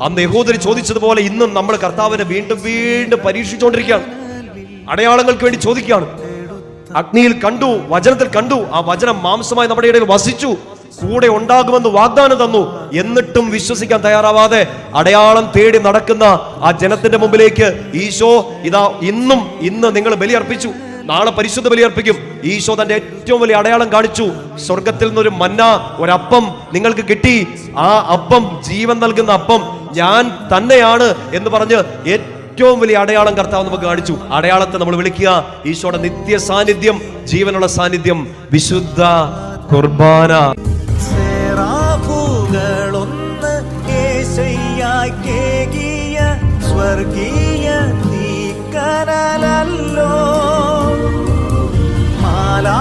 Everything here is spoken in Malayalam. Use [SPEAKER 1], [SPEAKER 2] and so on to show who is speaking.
[SPEAKER 1] അന്ന് യഹൂദര് ചോദിച്ചതുപോലെ ഇന്നും നമ്മൾ കർത്താവിനെ വീണ്ടും വീണ്ടും പരീക്ഷിച്ചുകൊണ്ടിരിക്കുകയാണ്. അടയാളങ്ങൾക്ക് വേണ്ടി ചോദിക്കുകയാണ്. അഗ്നിയിൽ കണ്ടു, വചനത്തിൽ കണ്ടു, ആ വചനം മാംസമായി നമ്മുടെ ഇടയിൽ വസിച്ചു, കൂടെ ഉണ്ടാകുമെന്ന് വാഗ്ദാനം തന്നു. എന്നിട്ടും വിശ്വസിക്കാൻ തയ്യാറാവാതെ അടയാളം തേടി നടക്കുന്ന ആ ജനത്തിന്റെ മുമ്പിലേക്ക് ഈശോ ഇതാ ഇന്ന് നിങ്ങൾ ബലിയർപ്പിച്ചു, നാളെ പരിശുദ്ധ ബലിയർപ്പിക്കും. ഈശോ തന്റെ ഏറ്റവും വലിയ അടയാളം കാണിച്ചു. സ്വർഗത്തിൽ നിന്നൊരു മന്ന, ഒരപ്പം നിങ്ങൾക്ക് കിട്ടി. ആ അപ്പം ജീവൻ നൽകുന്ന അപ്പം ഞാൻ തന്നെയാണ് എന്ന് പറഞ്ഞ് ഏറ്റവും വലിയ അടയാളം കർത്താവ് നമുക്ക് കാണിച്ചു. അടയാളത്തെ നമ്മൾ വിളിക്കുക ഈശോയുടെ നിത്യ സാന്നിധ്യം, ജീവനുള്ള സാന്നിധ്യം, വിശുദ്ധ കുർബാന.
[SPEAKER 2] സ്വർഗീയ തീക്കനലല്ലോ മാലാ